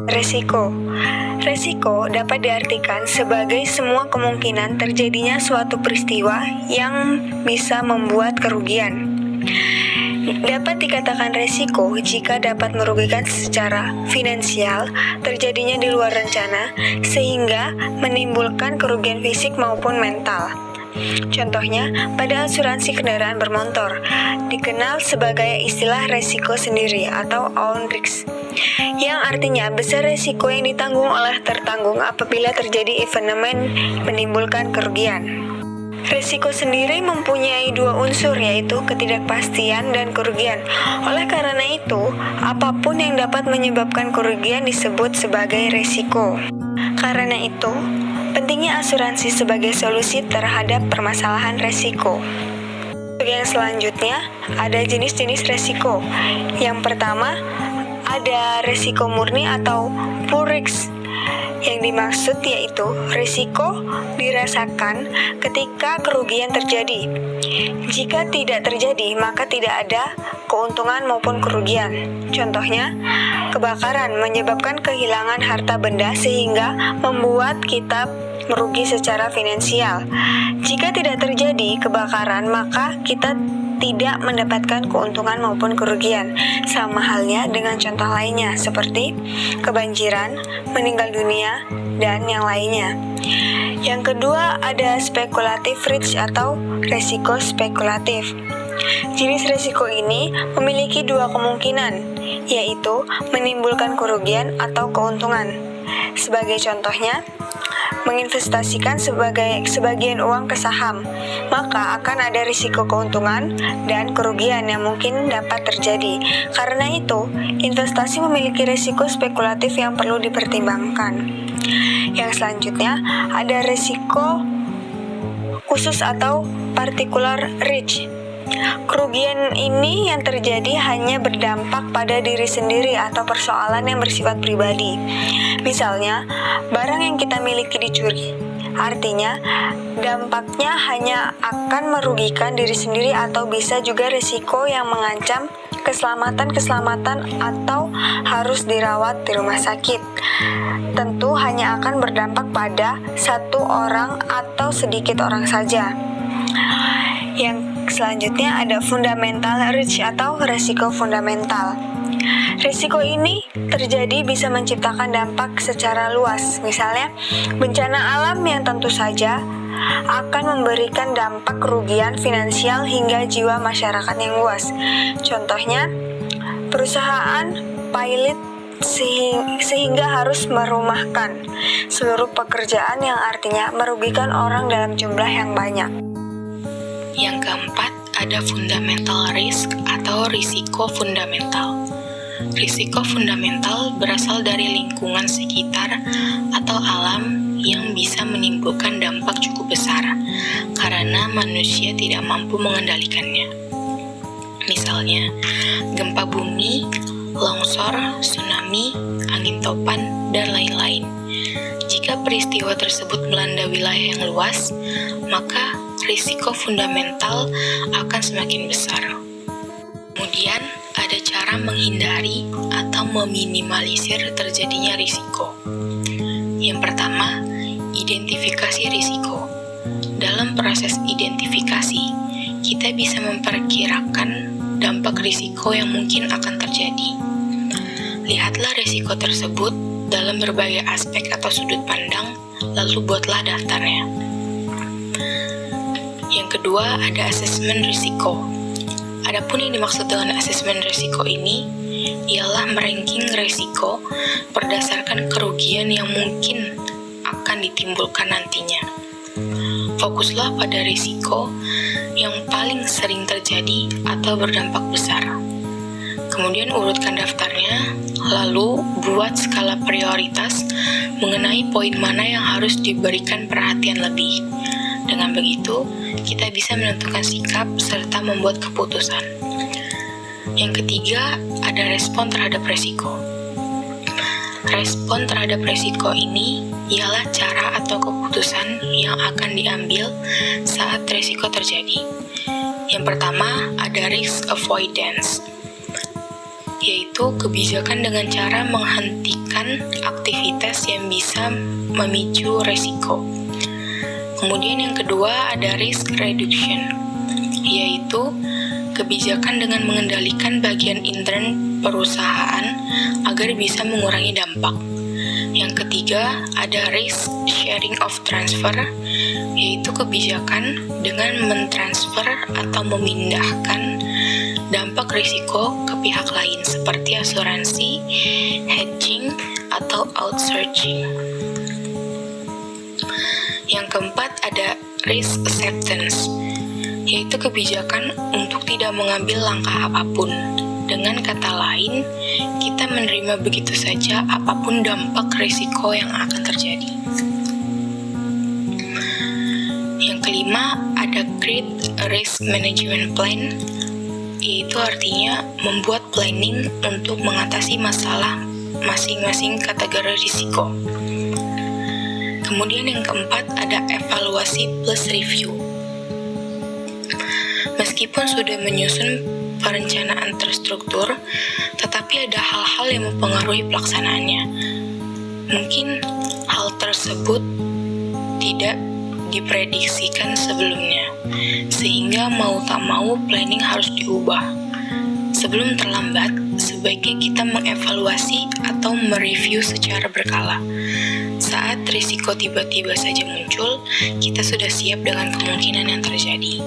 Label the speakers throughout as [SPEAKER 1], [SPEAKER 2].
[SPEAKER 1] Resiko. Resiko dapat diartikan sebagai semua kemungkinan terjadinya suatu peristiwa yang bisa membuat kerugian. Dapat dikatakan resiko jika dapat merugikan secara finansial, terjadinya di luar rencana, sehingga menimbulkan kerugian fisik maupun mental. Contohnya, pada asuransi kendaraan bermotor, dikenal sebagai istilah resiko sendiri atau own risk, yang artinya besar resiko yang ditanggung oleh tertanggung apabila terjadi event menimbulkan kerugian. Risiko sendiri mempunyai dua unsur, yaitu ketidakpastian dan kerugian. Oleh karena itu, apapun yang dapat menyebabkan kerugian disebut sebagai risiko. Karena itu, pentingnya asuransi sebagai solusi terhadap permasalahan risiko. Yang selanjutnya, ada jenis-jenis risiko. Yang pertama, ada risiko murni atau pure risk. Yang dimaksud yaitu risiko dirasakan ketika kerugian terjadi. Jika tidak terjadi, maka tidak ada keuntungan maupun kerugian. Contohnya, kebakaran menyebabkan kehilangan harta benda sehingga membuat kita merugi secara finansial. Jika tidak terjadi kebakaran, maka kita tidak mendapatkan keuntungan maupun kerugian. Sama halnya dengan contoh lainnya seperti kebanjiran, meninggal dunia, dan yang lainnya. Yang kedua, ada spekulatif risk atau resiko spekulatif. Jenis resiko ini memiliki dua kemungkinan, yaitu menimbulkan kerugian atau keuntungan. Sebagai contohnya, menginvestasikan sebagian uang ke saham, maka akan ada risiko keuntungan dan kerugian yang mungkin dapat terjadi. Karena itu, investasi memiliki risiko spekulatif yang perlu dipertimbangkan. Yang selanjutnya, ada risiko khusus atau particular risk. Kerugian ini yang terjadi hanya berdampak pada diri sendiri atau persoalan yang bersifat pribadi. Misalnya, barang yang kita miliki dicuri. Artinya, dampaknya hanya akan merugikan diri sendiri atau bisa juga risiko yang mengancam keselamatan atau harus dirawat di rumah sakit. Tentu hanya akan berdampak pada satu orang atau sedikit orang saja. Yang selanjutnya ada fundamental risk atau resiko fundamental. Risiko ini terjadi bisa menciptakan dampak secara luas. Misalnya, bencana alam yang tentu saja akan memberikan dampak kerugian finansial hingga jiwa masyarakat yang luas. Contohnya, perusahaan pilot sehingga harus merumahkan seluruh pekerjaan yang artinya merugikan orang dalam jumlah yang banyak.
[SPEAKER 2] Yang keempat, ada fundamental risk atau risiko fundamental. Risiko fundamental berasal dari lingkungan sekitar atau alam yang bisa menimbulkan dampak cukup besar karena manusia tidak mampu mengendalikannya. Misalnya, gempa bumi, longsor, tsunami, angin topan, dan lain-lain. Jika peristiwa tersebut melanda wilayah yang luas, maka risiko fundamental akan semakin besar. Kemudian, ada cara menghindari atau meminimalisir terjadinya risiko. Yang pertama, identifikasi risiko. Dalam proses identifikasi, kita bisa memperkirakan dampak risiko yang mungkin akan terjadi. Lihatlah risiko tersebut dalam berbagai aspek atau sudut pandang, lalu buatlah daftarnya. Yang kedua, ada asesmen risiko. Adapun yang dimaksud dengan asesmen risiko ini ialah meranking risiko berdasarkan kerugian yang mungkin akan ditimbulkan nantinya. Fokuslah pada risiko yang paling sering terjadi atau berdampak besar. Kemudian urutkan daftarnya, lalu buat skala prioritas mengenai poin mana yang harus diberikan perhatian lebih. Dengan begitu, kita bisa menentukan sikap serta membuat keputusan. Yang ketiga, ada respon terhadap risiko. Respon terhadap risiko ini ialah cara atau keputusan yang akan diambil saat risiko terjadi. Yang pertama, ada risk avoidance. yaitu kebijakan dengan cara menghentikan aktivitas yang bisa memicu resiko. Kemudian yang kedua ada risk reduction, yaitu kebijakan dengan mengendalikan bagian intern perusahaan agar bisa mengurangi dampak. Yang ketiga ada risk sharing of transfer, yaitu kebijakan dengan mentransfer atau memindahkan dampak risiko ke pihak lain seperti asuransi, hedging, atau outsourcing. Yang keempat ada risk acceptance, yaitu kebijakan untuk tidak mengambil langkah apapun. Dengan kata lain, kita menerima begitu saja apapun dampak risiko yang akan terjadi. Yang kelima ada Create Risk Management Plan, yaitu artinya membuat planning untuk mengatasi masalah masing-masing kategori risiko. Kemudian yang keempat ada evaluasi plus review. Meskipun sudah menyusun perencanaan terstruktur, tetapi ada hal-hal yang mempengaruhi pelaksanaannya. Mungkin hal tersebut tidak diprediksikan sebelumnya, sehingga mau tak mau planning harus diubah. Sebelum terlambat, sebaiknya kita mengevaluasi atau mereview secara berkala. Saat risiko tiba-tiba saja muncul, kita sudah siap dengan kemungkinan yang terjadi.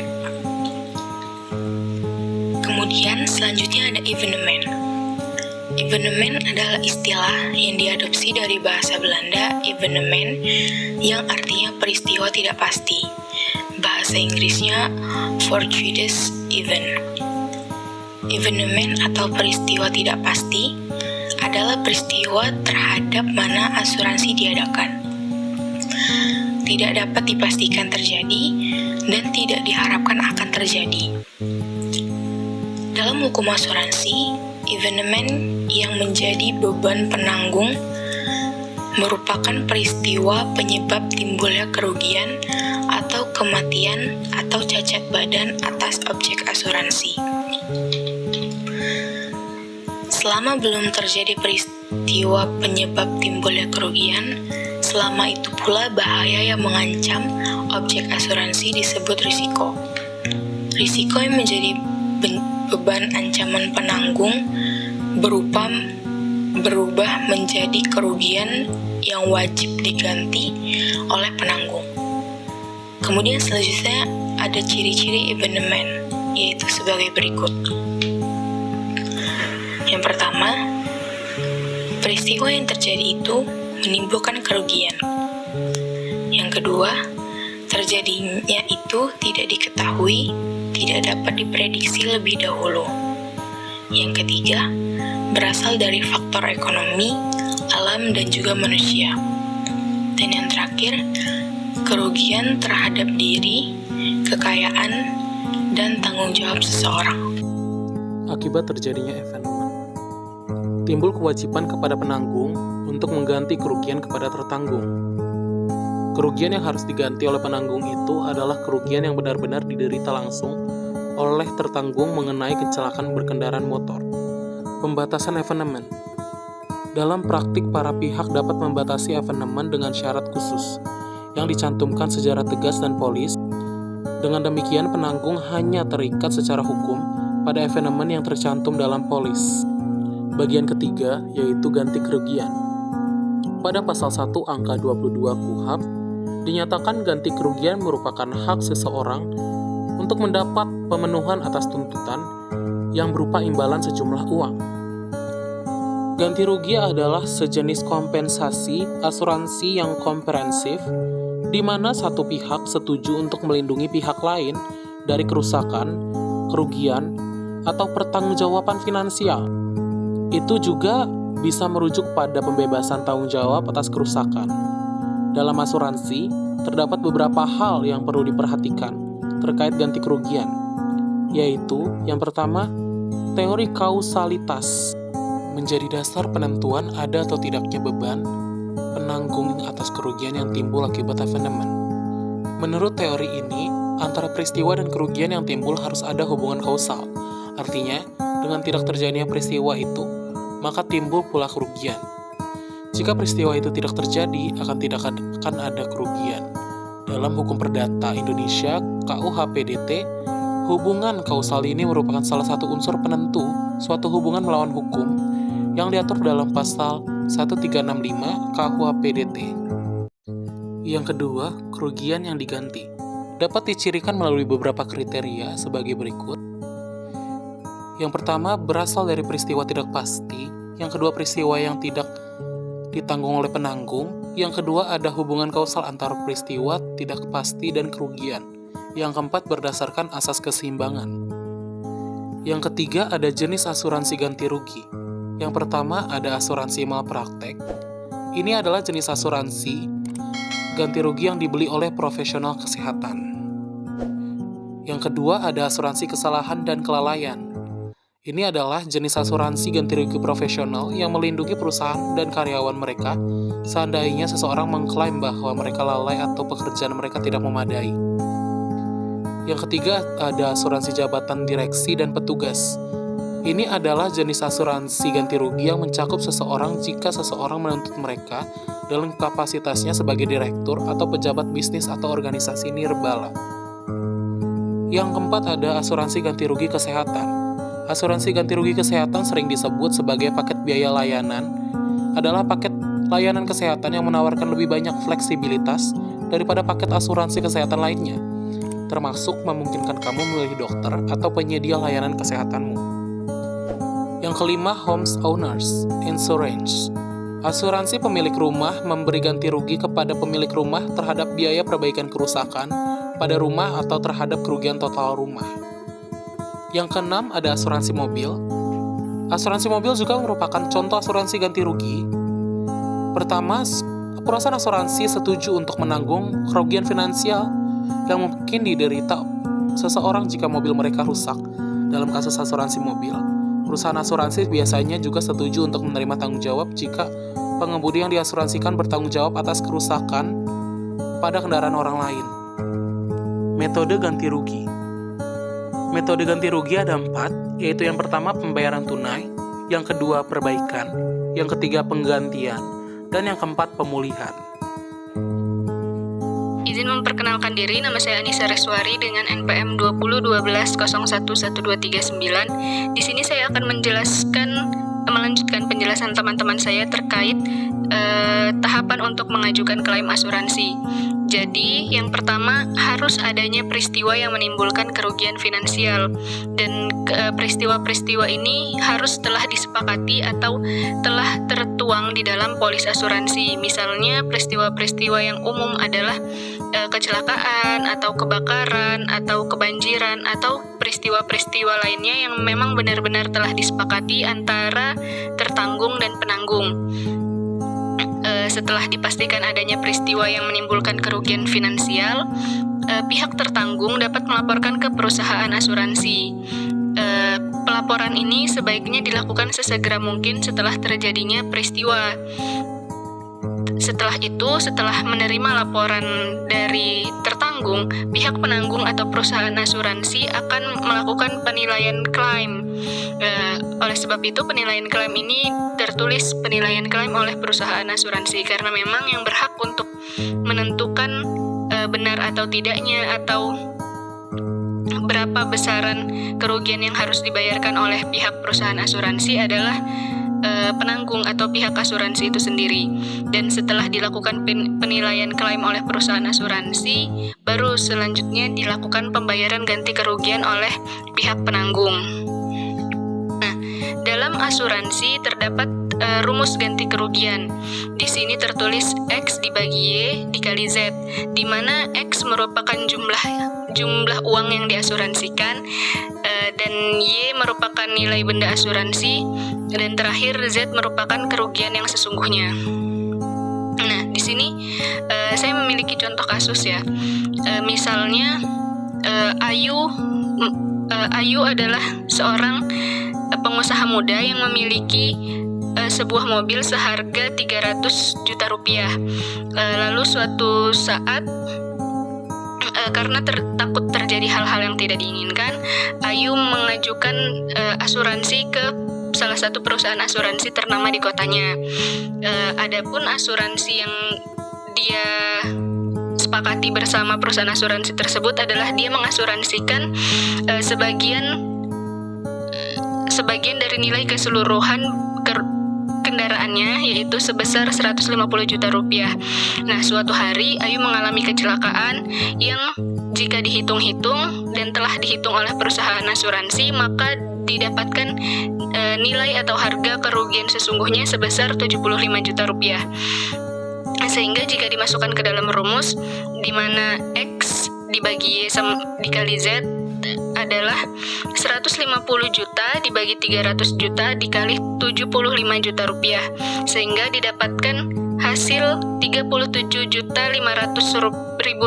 [SPEAKER 2] Kemudian selanjutnya ada evenement. Evenement adalah istilah yang diadopsi dari bahasa Belanda evenement yang artinya peristiwa tidak pasti. Bahasa Inggrisnya fortuitous event. Evenement atau peristiwa tidak pasti adalah peristiwa terhadap mana asuransi diadakan. Tidak dapat dipastikan terjadi dan tidak diharapkan akan terjadi. Dalam hukum asuransi, evenement yang menjadi beban penanggung merupakan peristiwa penyebab timbulnya kerugian atau kematian atau cacat badan atas objek asuransi. Selama belum terjadi peristiwa penyebab timbulnya kerugian, selama itu pula bahaya yang mengancam objek asuransi disebut risiko. Risiko yang menjadi beban ancaman penanggung berubah menjadi kerugian yang wajib diganti oleh penanggung. Kemudian selanjutnya ada ciri-ciri evenement, yaitu sebagai berikut. Yang pertama, peristiwa yang terjadi itu menimbulkan kerugian. Yang kedua, terjadinya itu tidak diketahui, tidak dapat diprediksi lebih dahulu. Yang ketiga, berasal dari faktor ekonomi, alam, dan juga manusia. Dan yang terakhir, kerugian terhadap diri, kekayaan, dan tanggung jawab seseorang.
[SPEAKER 3] Akibat terjadinya evenement, timbul kewajiban kepada penanggung untuk mengganti kerugian kepada tertanggung. Kerugian yang harus diganti oleh penanggung itu adalah kerugian yang benar-benar diderita langsung oleh tertanggung mengenai kecelakaan berkendaraan motor. Pembatasan evenement. Dalam praktik, para pihak dapat membatasi evenement dengan syarat khusus yang dicantumkan secara tegas dan polis. Dengan demikian, penanggung hanya terikat secara hukum pada evenement yang tercantum dalam polis. Bagian ketiga, yaitu ganti kerugian. Pada pasal 1 angka 22 KUHP, dinyatakan ganti kerugian merupakan hak seseorang untuk mendapat pemenuhan atas tuntutan yang berupa imbalan sejumlah uang. Ganti rugi adalah sejenis kompensasi asuransi yang komprehensif, di mana satu pihak setuju untuk melindungi pihak lain dari kerusakan, kerugian, atau pertanggungjawaban finansial. Itu juga bisa merujuk pada pembebasan tanggung jawab atas kerusakan. Dalam asuransi, terdapat beberapa hal yang perlu diperhatikan terkait ganti kerugian, yaitu yang pertama, teori kausalitas menjadi dasar penentuan ada atau tidaknya beban penanggung atas kerugian yang timbul akibat evenement. Menurut teori ini, antara peristiwa dan kerugian yang timbul harus ada hubungan kausal. Artinya, dengan tidak terjadinya peristiwa itu, maka timbul pula kerugian. Jika peristiwa itu tidak terjadi, tidak akan ada kerugian. Dalam hukum perdata Indonesia, KUH PDT, hubungan kausal ini merupakan salah satu unsur penentu suatu hubungan melawan hukum yang diatur dalam pasal 1365 KUH PDT. Yang kedua, kerugian yang diganti dapat dicirikan melalui beberapa kriteria sebagai berikut. Yang pertama, berasal dari peristiwa tidak pasti. Yang kedua, peristiwa yang tidak ditanggung oleh penanggung. Yang kedua, ada hubungan kausal antara peristiwa tidak pasti dan kerugian. Yang keempat, berdasarkan asas keseimbangan. Yang ketiga, ada jenis asuransi ganti rugi. Yang pertama, ada asuransi malpraktek. Ini adalah jenis asuransi ganti rugi yang dibeli oleh profesional kesehatan. Yang kedua, ada asuransi kesalahan dan kelalaian. Ini adalah jenis asuransi ganti rugi profesional yang melindungi perusahaan dan karyawan mereka seandainya seseorang mengklaim bahwa mereka lalai atau pekerjaan mereka tidak memadai. Yang ketiga, ada asuransi jabatan direksi dan petugas. Ini adalah jenis asuransi ganti rugi yang mencakup seseorang jika seseorang menuntut mereka dalam kapasitasnya sebagai direktur atau pejabat bisnis atau organisasi nirbala. Yang keempat, ada asuransi ganti rugi kesehatan. Asuransi ganti rugi kesehatan sering disebut sebagai paket biaya layanan, adalah paket layanan kesehatan yang menawarkan lebih banyak fleksibilitas daripada paket asuransi kesehatan lainnya, termasuk memungkinkan kamu memilih dokter atau penyedia layanan kesehatanmu. Yang kelima, homeowners insurance. Asuransi pemilik rumah memberi ganti rugi kepada pemilik rumah terhadap biaya perbaikan kerusakan pada rumah atau terhadap kerugian total rumah. Yang keenam, ada asuransi mobil. Asuransi mobil juga merupakan contoh asuransi ganti rugi. Pertama, perusahaan asuransi setuju untuk menanggung kerugian finansial yang mungkin diderita seseorang jika mobil mereka rusak. Dalam kasus asuransi mobil, perusahaan asuransi biasanya juga setuju untuk menerima tanggung jawab jika pengemudi yang diasuransikan bertanggung jawab atas kerusakan pada kendaraan orang lain. Metode ganti rugi. Metode ganti rugi ada 4, yaitu yang pertama pembayaran tunai, yang kedua perbaikan, yang ketiga penggantian, dan yang keempat pemulihan.
[SPEAKER 4] Izin memperkenalkan diri, nama saya Anissa Reswari dengan NPM 2012011239. Di sini saya akan melanjutkan penjelasan teman-teman saya terkait tahapan untuk mengajukan klaim asuransi. Jadi, yang pertama harus adanya peristiwa yang menimbulkan kerugian finansial, dan peristiwa-peristiwa ini harus telah disepakati atau telah tertuang di dalam polis asuransi. Misalnya, peristiwa-peristiwa yang umum adalah kecelakaan atau kebakaran atau kebanjiran atau peristiwa-peristiwa lainnya yang memang benar-benar telah disepakati antara tertanggung dan penanggung. Setelah dipastikan adanya peristiwa yang menimbulkan kerugian finansial, pihak tertanggung dapat melaporkan ke perusahaan asuransi. Pelaporan ini sebaiknya dilakukan sesegera mungkin setelah terjadinya peristiwa. Setelah itu, setelah menerima laporan dari tertanggung, pihak penanggung atau perusahaan asuransi akan melakukan penilaian klaim. Oleh sebab itu, penilaian klaim ini tertulis penilaian klaim oleh perusahaan asuransi, karena memang yang berhak untuk menentukan benar atau tidaknya atau berapa besaran kerugian yang harus dibayarkan oleh pihak perusahaan asuransi adalah penanggung atau pihak asuransi itu sendiri. Dan setelah dilakukan penilaian klaim oleh perusahaan asuransi, baru selanjutnya dilakukan pembayaran ganti kerugian oleh pihak penanggung. Nah, dalam asuransi terdapat rumus ganti kerugian. Di sini tertulis X dibagi Y dikali Z, di mana X merupakan jumlah uang yang diasuransikan, dan Y merupakan nilai benda asuransi, dan terakhir Z merupakan kerugian yang sesungguhnya. Nah, di sini saya memiliki contoh kasus ya. Misalnya Ayu adalah seorang pengusaha muda yang memiliki sebuah mobil seharga 300 juta rupiah. Lalu suatu saat karena takut terjadi hal-hal yang tidak diinginkan, Ayu mengajukan asuransi ke salah satu perusahaan asuransi ternama di kotanya. Adapun asuransi yang dia sepakati bersama perusahaan asuransi tersebut adalah dia mengasuransikan sebagian dari nilai keseluruhan kendaraannya, yaitu sebesar 150 juta rupiah. Nah, suatu hari Ayu mengalami kecelakaan yang jika dihitung-hitung dan telah dihitung oleh perusahaan asuransi, maka didapatkan nilai atau harga kerugian sesungguhnya sebesar 75 juta rupiah. Sehingga jika dimasukkan ke dalam rumus, di mana X dibagi Y dikali Z adalah 150 juta dibagi 300 juta dikali 75 juta rupiah, sehingga didapatkan hasil 37.500.000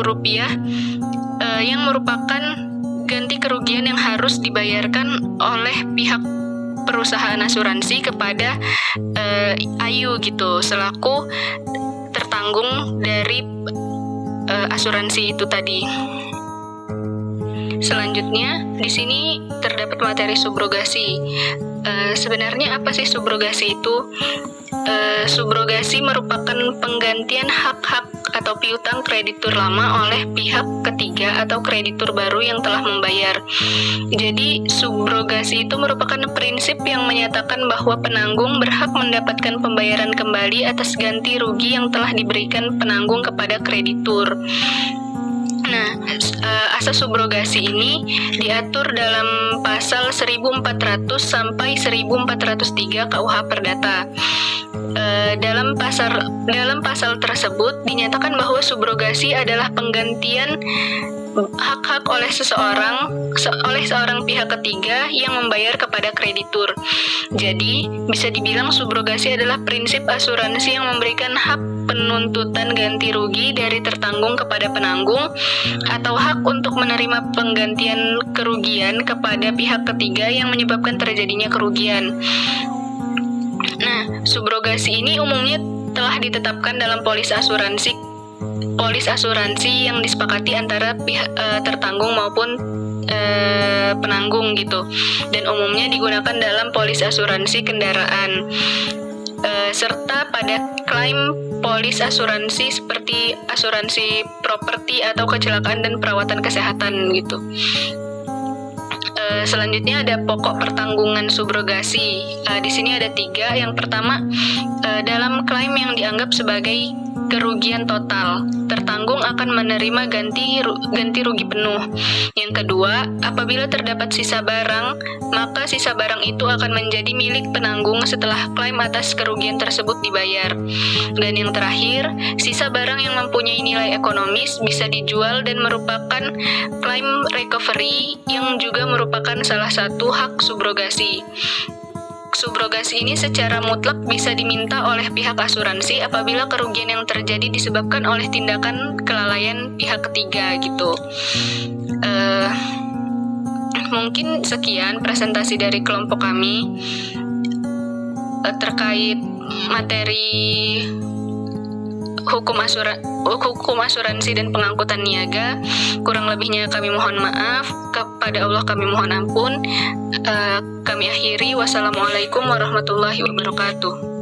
[SPEAKER 4] rupiah yang merupakan ganti kerugian yang harus dibayarkan oleh pihak perusahaan asuransi kepada Ayu gitu, selaku tertanggung dari asuransi itu tadi. Selanjutnya, di sini terdapat materi subrogasi. Sebenarnya apa sih subrogasi itu? Subrogasi merupakan penggantian hak-hak atau piutang kreditur lama oleh pihak ketiga atau kreditur baru yang telah membayar. Jadi, subrogasi itu merupakan prinsip yang menyatakan bahwa penanggung berhak mendapatkan pembayaran kembali atas ganti rugi yang telah diberikan penanggung kepada kreditur. Nah, asas subrogasi ini diatur dalam pasal 1400 sampai 1403 KUH Perdata. Dalam pasal tersebut dinyatakan bahwa subrogasi adalah penggantian hak-hak oleh seorang pihak ketiga yang membayar kepada kreditur. Jadi, bisa dibilang subrogasi adalah prinsip asuransi yang memberikan hak penuntutan ganti rugi dari tertanggung kepada penanggung atau hak untuk menerima penggantian kerugian kepada pihak ketiga yang menyebabkan terjadinya kerugian. Nah, subrogasi ini umumnya telah ditetapkan dalam polis asuransi yang disepakati antara pihak tertanggung maupun penanggung gitu, dan umumnya digunakan dalam polis asuransi kendaraan serta pada klaim polis asuransi seperti asuransi properti atau kecelakaan dan perawatan kesehatan gitu. Selanjutnya ada pokok pertanggungan subrogasi. Di sini ada 3. Yang pertama, dalam klaim yang dianggap sebagai kerugian total, tertanggung akan menerima ganti rugi penuh. Yang kedua, apabila terdapat sisa barang, maka sisa barang itu akan menjadi milik penanggung setelah klaim atas kerugian tersebut dibayar. Dan yang terakhir, sisa barang yang mempunyai nilai ekonomis bisa dijual dan merupakan klaim recovery yang juga merupakan salah satu hak subrogasi. Subrogasi ini secara mutlak bisa diminta oleh pihak asuransi apabila kerugian yang terjadi disebabkan oleh tindakan kelalaian pihak ketiga gitu. Mungkin sekian presentasi dari kelompok kami terkait materi hukum asuransi dan pengangkutan niaga. Kurang lebihnya kami mohon maaf, kepada Allah kami mohon ampun. Kami akhiri, wassalamualaikum warahmatullahi wabarakatuh.